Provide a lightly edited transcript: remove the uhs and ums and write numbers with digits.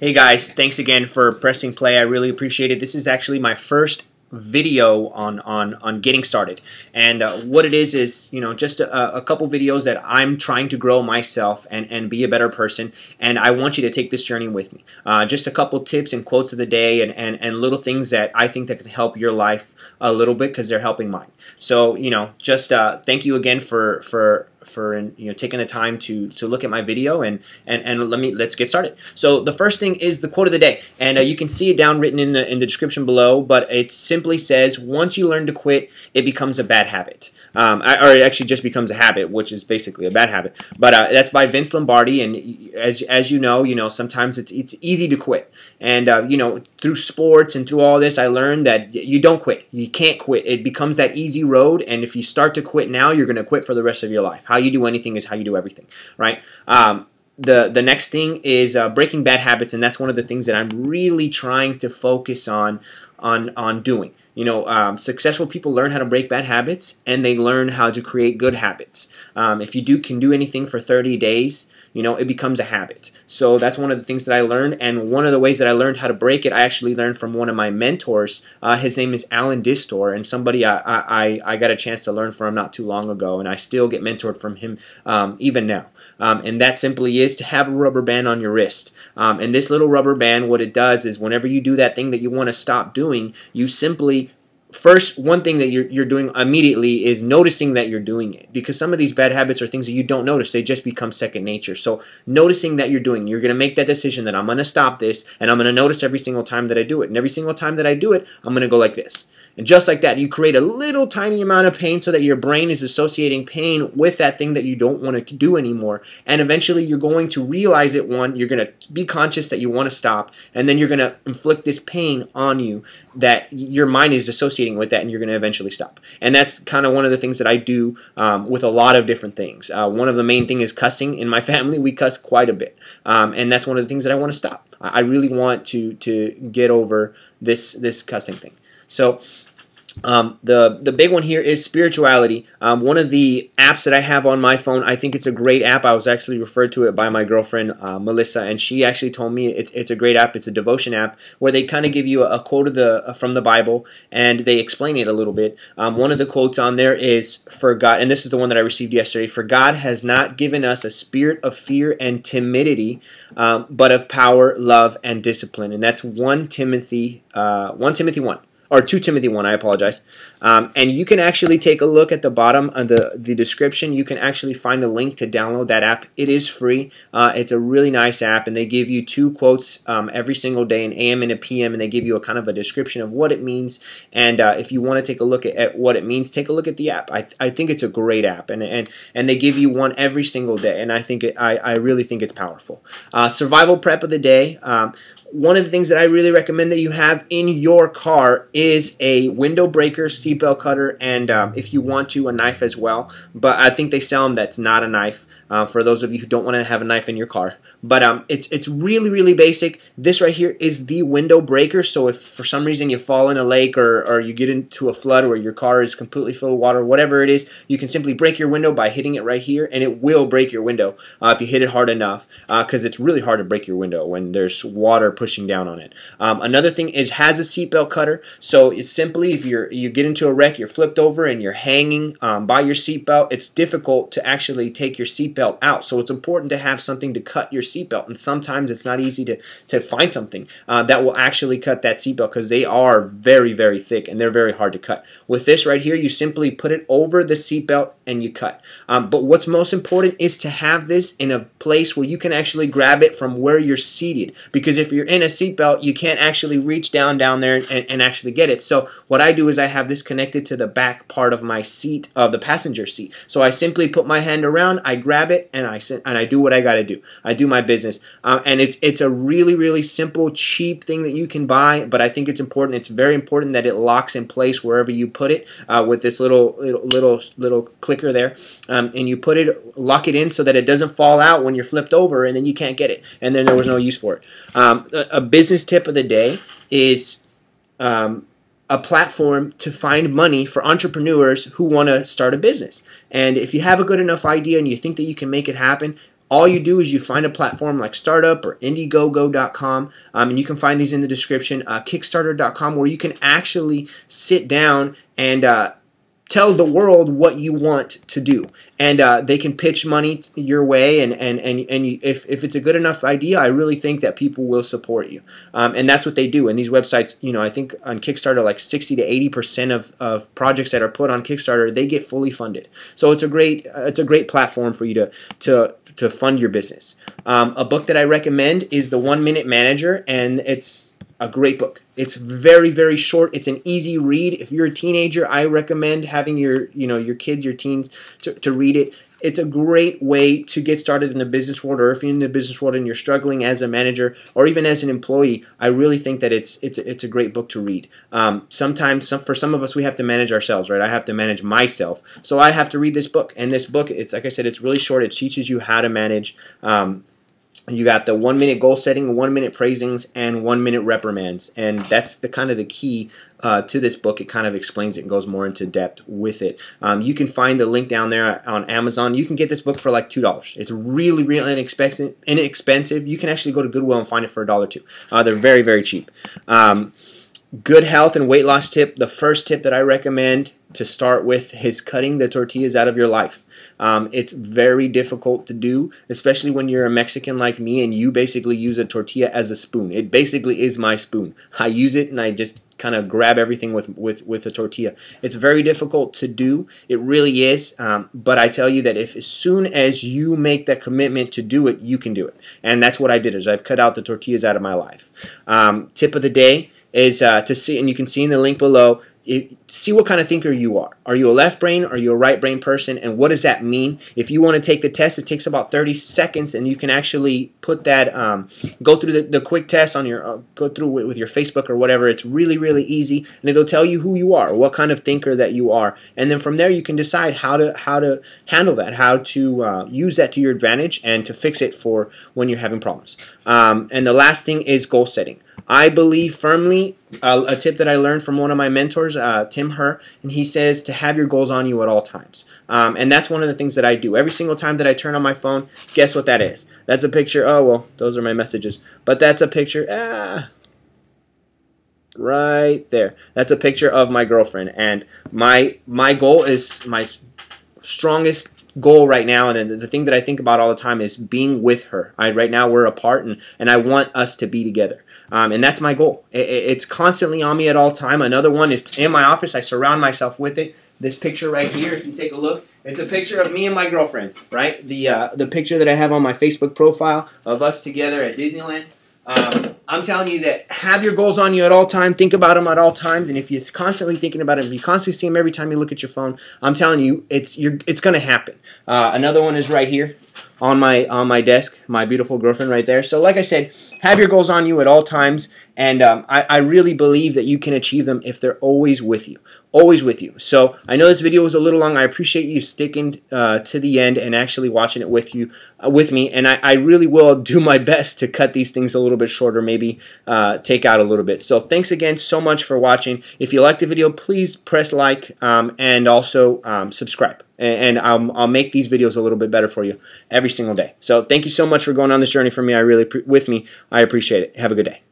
Hey guys, thanks again for pressing play. I really appreciate it. This is actually my first video on getting started, and what it is just a couple videos that I'm trying to grow myself and be a better person, and I want you to take this journey with me. Just a couple tips and quotes of the day, and little things that I think that can help your life a little bit because they're helping mine. So just thank you again for taking the time to look at my video, and let's get started. So the first thing is the quote of the day, and you can see it down written in the description below, but it simply says, once you learn to quit, it becomes a bad habit. Or it actually just becomes a habit, which is basically a bad habit. But that's by Vince Lombardi, and as you know, sometimes it's easy to quit. And through sports and through all this, I learned that you don't quit. You can't quit. It becomes that easy road, and if you start to quit now, you're going to quit for the rest of your life. How you do anything is how you do everything, right? The next thing is breaking bad habits, and that's one of the things that I'm really trying to focus on doing. Successful people learn how to break bad habits, and they learn how to create good habits. If you can do anything for 30 days, it becomes a habit. So that's one of the things that I learned, and one of the ways that I learned how to break it, I actually learned from one of my mentors. His name is Alan Distor, and somebody I got a chance to learn from not too long ago, and I still get mentored from him even now. And that simply is to have a rubber band on your wrist. And this little rubber band, what it does is whenever you do that thing that you want to stop doing, you simply first, one thing that you're doing immediately is noticing that you're doing it, because some of these bad habits are things that you don't notice. They just become second nature. So noticing that you're going to make that decision that I'm going to stop this, and I'm going to notice every single time that I do it. And every single time that I do it, I'm going to go like this. And just like that, you create a little tiny amount of pain so that your brain is associating pain with that thing that you don't want to do anymore. And eventually you're going to realize it. One, you're going to be conscious that you want to stop, and then you're going to inflict this pain on you that your mind is associating with that, and you're going to eventually stop. And that's kind of one of the things that I do with a lot of different things. One of the main things is cussing. In my family, we cuss quite a bit. And that's one of the things that I want to stop. I really want to get over this cussing thing. So the big one here is spirituality. One of the apps that I have on my phone, I think it's a great app. I was actually referred to it by my girlfriend, Melissa, and she actually told me it's a great app. It's a devotion app where they kind of give you a quote from the Bible, and they explain it a little bit. One of the quotes on there is, "For God," and this is the one that I received yesterday, "For God has not given us a spirit of fear and timidity, but of power, love, and discipline." And that's 1 Timothy 1. Or 2 Timothy 1, I apologize. And you can actually take a look at the bottom of the description. You can actually find a link to download that app. It is free. It's a really nice app, and they give you 2 quotes every single day, an AM and a PM, and they give you a kind of a description of what it means. And if you want to take a look at what it means, take a look at the app. I think it's a great app, and they give you one every single day, and I really think it's powerful. Survival prep of the day. One of the things that I really recommend that you have in your car is a window breaker, seatbelt cutter, and if you want to, a knife as well. But I think they sell them that's not a knife. For those of you who don't want to have a knife in your car. But it's really, really basic. This right here is the window breaker, so if for some reason you fall in a lake or you get into a flood where your car is completely full of water, whatever it is, you can simply break your window by hitting it right here, and it will break your window if you hit it hard enough, because it's really hard to break your window when there's water pushing down on it. Another thing is has a seatbelt cutter, so it's simply if you get into a wreck, you're flipped over and you're hanging by your seatbelt, it's difficult to actually take your seatbelt out. So it's important to have something to cut your seatbelt, and sometimes it's not easy to find something that will actually cut that seatbelt, because they are very, very thick and they're very hard to cut. With this right here, you simply put it over the seatbelt and you cut. But what's most important is to have this in a place where you can actually grab it from where you're seated, because if you're in a seatbelt, you can't actually reach down there and actually get it. So what I do is I have this connected to the back part of my seat, of the passenger seat. So I simply put my hand around, I grab it, and I do what I got to do. I do my business, and it's a really, really simple, cheap thing that you can buy. But I think it's important. It's very important that it locks in place wherever you put it with this little clicker there, and you lock it in so that it doesn't fall out when you're flipped over, and then you can't get it, and then there was no use for it. A business tip of the day is a platform to find money for entrepreneurs who want to start a business. And if you have a good enough idea and you think that you can make it happen, All you do is you find a platform like Startup or Indiegogo.com, and you can find these in the description, Kickstarter.com, where you can actually sit down and tell the world what you want to do, and they can pitch money your way, and if it's a good enough idea, I really think that people will support you, and that's what they do. And these websites, I think on Kickstarter, like 60 to 80% of projects that are put on Kickstarter, they get fully funded. So it's a great platform for you to fund your business. A book that I recommend is The 1 Minute Manager, and it's a great book. It's very, very short. It's an easy read. If you're a teenager, I recommend having your kids, your teens to read it. It's a great way to get started in the business world, or if you're in the business world and you're struggling as a manager or even as an employee, I really think that it's a great book to read. Sometimes, for some of us, we have to manage ourselves, right? I have to manage myself, so I have to read this book. And this book, it's like I said, it's really short. It teaches you how to manage. You got the 1 minute goal setting, 1 minute praisings, and 1 minute reprimands, and that's the kind of the key to this book. It kind of explains it and goes more into depth with it. You can find the link down there on Amazon. You can get this book for like $2. It's really, really inexpensive. You can actually go to Goodwill and find it for $1 too. They're very, very cheap. Good health and weight loss tip. The first tip that I recommend to start with is cutting the tortillas out of your life. It's very difficult to do, especially when you're a Mexican like me and you basically use a tortilla as a spoon. It basically is my spoon. I use it and I just kind of grab everything with a tortilla. It's very difficult to do. It really is. But I tell you that as soon as you make that commitment to do it, you can do it. And that's what I did, is I've cut out the tortillas out of my life. Tip of the day is to see, and you can see in the link below, see what kind of thinker you are. Are you a left brain? Are you a right brain person? And what does that mean? If you want to take the test, it takes about 30 seconds, and you can actually put that, go through the quick test on your, go through it with your Facebook or whatever. It's really, really easy, and it'll tell you who you are, what kind of thinker that you are, and then from there you can decide how to handle that, how to use that to your advantage and to fix it for when you're having problems. And the last thing is goal setting. I believe firmly, a tip that I learned from one of my mentors, Tim Herr, and he says to have your goals on you at all times. And that's one of the things that I do. Every single time that I turn on my phone, guess what that is? That's a picture. Oh, well, those are my messages. But that's a picture. Right there. That's a picture of my girlfriend. And my goal is, my strongest goal right now, and the thing that I think about all the time, is being with her. Right now we're apart, and I want us to be together. And that's my goal. It's constantly on me at all time. Another one is in my office. I surround myself with it. This picture right here, if you take a look, it's a picture of me and my girlfriend, right? The picture that I have on my Facebook profile of us together at Disneyland. I'm telling you that have your goals on you at all times. Think about them at all times, and if you're constantly thinking about them, if you constantly see them every time you look at your phone, I'm telling you, it's going to happen. Another one is right here on my desk, my beautiful girlfriend right there. So like I said, have your goals on you at all times, and I really believe that you can achieve them if they're always with you. Always with you. So I know this video was a little long. I appreciate you sticking to the end and actually watching it with me. And I really will do my best to cut these things a little bit shorter, maybe take out a little bit. So thanks again so much for watching. If you liked the video, please press like and also subscribe. And I'll make these videos a little bit better for you every single day. So thank you so much for going on this journey for me. I appreciate it. Have a good day.